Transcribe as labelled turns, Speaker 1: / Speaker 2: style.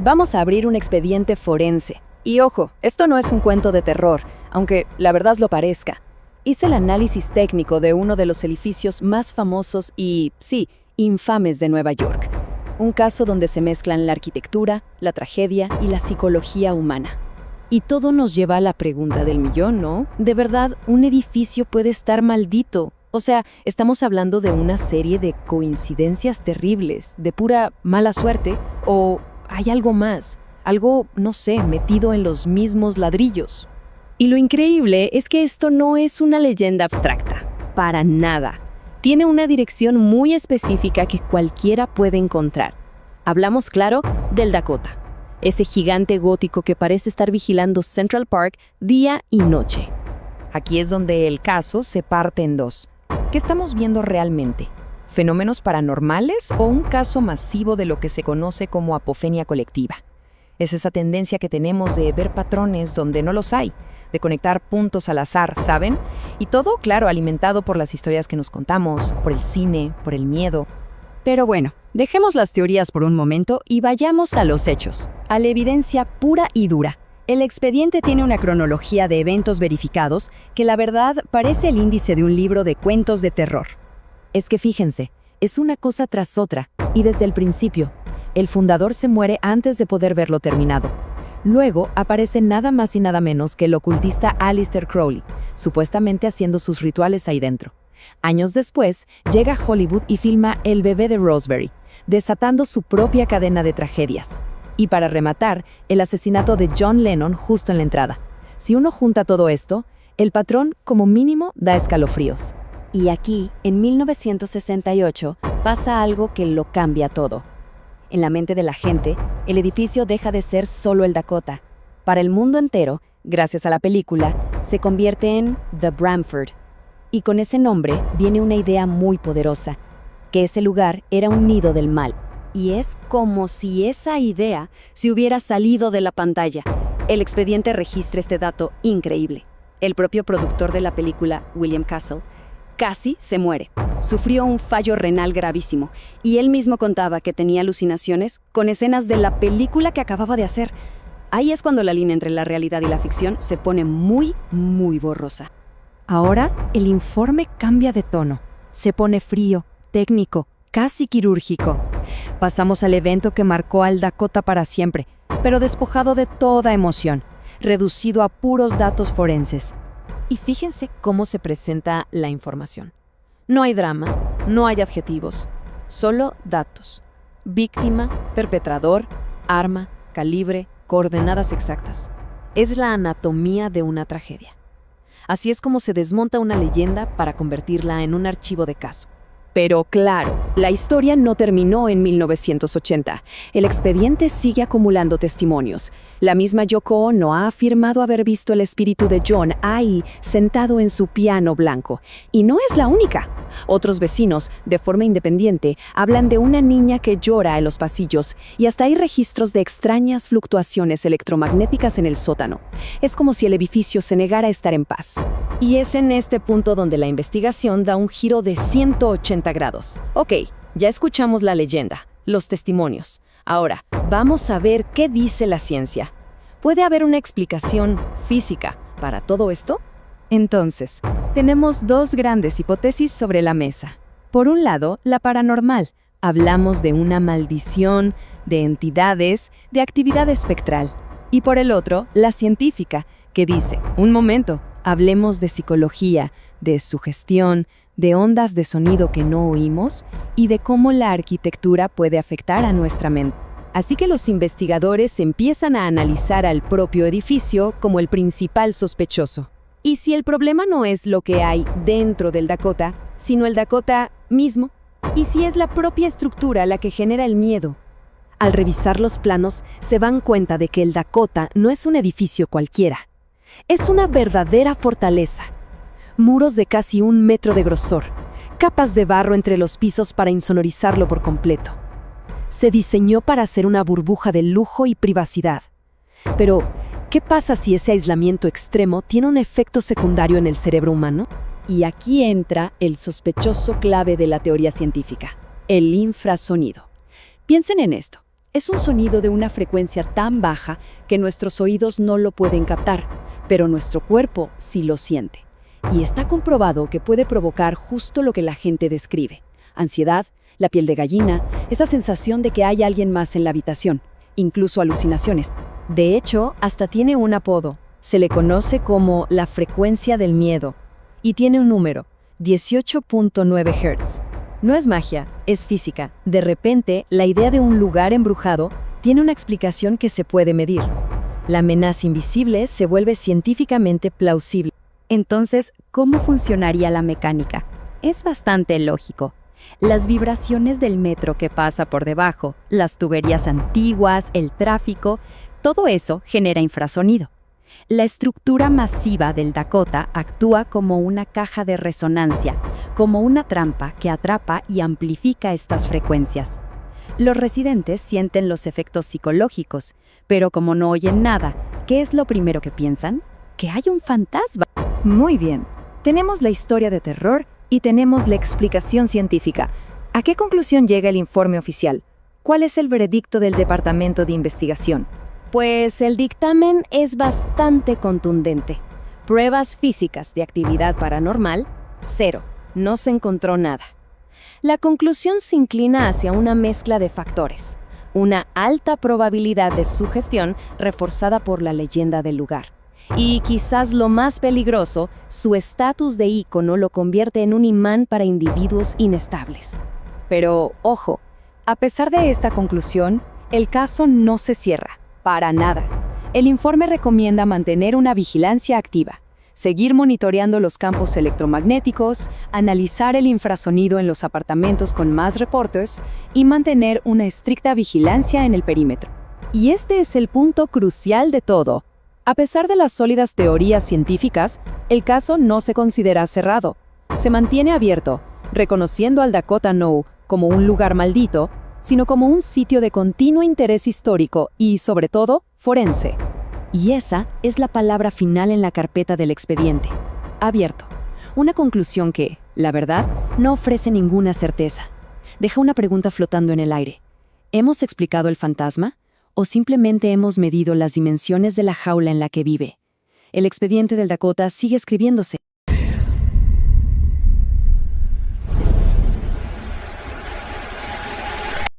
Speaker 1: Vamos a abrir un expediente forense. Y ojo, esto no es un cuento de terror, aunque la verdad lo parezca. Hice el análisis técnico de uno de los edificios más famosos y, sí, infames de Nueva York. Un caso donde se mezclan la arquitectura, la tragedia y la psicología humana. Y todo nos lleva a la pregunta del millón, ¿no? ¿De verdad un edificio puede estar maldito? O sea, estamos hablando de una serie de coincidencias terribles, de pura mala suerte, o hay algo más, algo, no sé, metido en los mismos ladrillos. Y lo increíble es que esto no es una leyenda abstracta, para nada. Tiene una dirección muy específica que cualquiera puede encontrar. Hablamos, claro, del Dakota, ese gigante gótico que parece estar vigilando Central Park día y noche. Aquí es donde el caso se parte en dos. ¿Qué estamos viendo realmente? ¿Fenómenos paranormales o un caso masivo de lo que se conoce como apofenia colectiva? Es esa tendencia que tenemos de ver patrones donde no los hay, de conectar puntos al azar, ¿saben? Y todo, claro, alimentado por las historias que nos contamos, por el cine, por el miedo. Pero bueno, dejemos las teorías por un momento y vayamos a los hechos, a la evidencia pura y dura. El expediente tiene una cronología de eventos verificados que la verdad parece el índice de un libro de cuentos de terror. Es que fíjense, es una cosa tras otra, y desde el principio, el fundador se muere antes de poder verlo terminado. Luego aparece nada más y nada menos que el ocultista Aleister Crowley, supuestamente haciendo sus rituales ahí dentro. Años después, llega a Hollywood y filma El bebé de Rosemary, desatando su propia cadena de tragedias. Y para rematar, el asesinato de John Lennon justo en la entrada. Si uno junta todo esto, el patrón, como mínimo, da escalofríos. Y aquí, en 1968, pasa algo que lo cambia todo. En la mente de la gente, el edificio deja de ser solo el Dakota. Para el mundo entero, gracias a la película, se convierte en The Bramford. Y con ese nombre viene una idea muy poderosa, que ese lugar era un nido del mal. Y es como si esa idea se hubiera salido de la pantalla. El expediente registra este dato increíble. El propio productor de la película, William Castle, casi se muere. Sufrió un fallo renal gravísimo y él mismo contaba que tenía alucinaciones con escenas de la película que acababa de hacer. Ahí es cuando la línea entre la realidad y la ficción se pone muy, muy borrosa. Ahora, el informe cambia de tono. Se pone frío, técnico, casi quirúrgico. Pasamos al evento que marcó al Dakota para siempre, pero despojado de toda emoción, reducido a puros datos forenses. Y fíjense cómo se presenta la información. No hay drama, no hay adjetivos, solo datos. Víctima, perpetrador, arma, calibre, coordenadas exactas. Es la anatomía de una tragedia. Así es como se desmonta una leyenda para convertirla en un archivo de caso. Pero claro, la historia no terminó en 1980. El expediente sigue acumulando testimonios. La misma Yoko Ono ha afirmado haber visto el espíritu de John ahí, sentado en su piano blanco. Y no es la única. Otros vecinos, de forma independiente, hablan de una niña que llora en los pasillos y hasta hay registros de extrañas fluctuaciones electromagnéticas en el sótano. Es como si el edificio se negara a estar en paz. Y es en este punto donde la investigación da un giro de 180 grados. Ok, ya escuchamos la leyenda, los testimonios. Ahora, vamos a ver qué dice la ciencia. ¿Puede haber una explicación física para todo esto? Entonces, tenemos dos grandes hipótesis sobre la mesa. Por un lado, la paranormal. Hablamos de una maldición, de entidades, de actividad espectral. Y por el otro, la científica, que dice, un momento, hablemos de psicología, de sugestión, de ondas de sonido que no oímos y de cómo la arquitectura puede afectar a nuestra mente. Así que los investigadores empiezan a analizar al propio edificio como el principal sospechoso. Y si el problema no es lo que hay dentro del Dakota, sino el Dakota mismo, y si es la propia estructura la que genera el miedo. Al revisar los planos, se dan cuenta de que el Dakota no es un edificio cualquiera. Es una verdadera fortaleza. Muros de casi 1 metro de grosor, capas de barro entre los pisos para insonorizarlo por completo. Se diseñó para ser una burbuja de lujo y privacidad. Pero, ¿qué pasa si ese aislamiento extremo tiene un efecto secundario en el cerebro humano? Y aquí entra el sospechoso clave de la teoría científica, el infrasonido. Piensen en esto. Es un sonido de una frecuencia tan baja que nuestros oídos no lo pueden captar, pero nuestro cuerpo sí lo siente. Y está comprobado que puede provocar justo lo que la gente describe: ansiedad, la piel de gallina, esa sensación de que hay alguien más en la habitación, incluso alucinaciones. De hecho, hasta tiene un apodo. Se le conoce como la frecuencia del miedo y tiene un número, 18.9 Hz. No es magia, es física. De repente, la idea de un lugar embrujado tiene una explicación que se puede medir. La amenaza invisible se vuelve científicamente plausible. Entonces, ¿cómo funcionaría la mecánica? Es bastante lógico. Las vibraciones del metro que pasa por debajo, las tuberías antiguas, el tráfico, todo eso genera infrasonido. La estructura masiva del Dakota actúa como una caja de resonancia, como una trampa que atrapa y amplifica estas frecuencias. Los residentes sienten los efectos psicológicos, pero como no oyen nada, ¿qué es lo primero que piensan? ¡Que hay un fantasma! Muy bien, tenemos la historia de terror y tenemos la explicación científica. ¿A qué conclusión llega el informe oficial? ¿Cuál es el veredicto del Departamento de Investigación? Pues el dictamen es bastante contundente. Pruebas físicas de actividad paranormal, 0. No se encontró nada. La conclusión se inclina hacia una mezcla de factores. Una alta probabilidad de sugestión reforzada por la leyenda del lugar. Y quizás lo más peligroso, su estatus de ícono lo convierte en un imán para individuos inestables. Pero, ojo, a pesar de esta conclusión, el caso no se cierra. Para nada. El informe recomienda mantener una vigilancia activa, seguir monitoreando los campos electromagnéticos, analizar el infrasonido en los apartamentos con más reportes y mantener una estricta vigilancia en el perímetro. Y este es el punto crucial de todo. A pesar de las sólidas teorías científicas, el caso no se considera cerrado. Se mantiene abierto, reconociendo al Dakota No como un lugar maldito, sino como un sitio de continuo interés histórico y, sobre todo, forense. Y esa es la palabra final en la carpeta del expediente. Abierto. Una conclusión que, la verdad, no ofrece ninguna certeza. Deja una pregunta flotando en el aire. ¿Hemos explicado el fantasma? ¿O simplemente hemos medido las dimensiones de la jaula en la que vive? El expediente del Dakota sigue escribiéndose.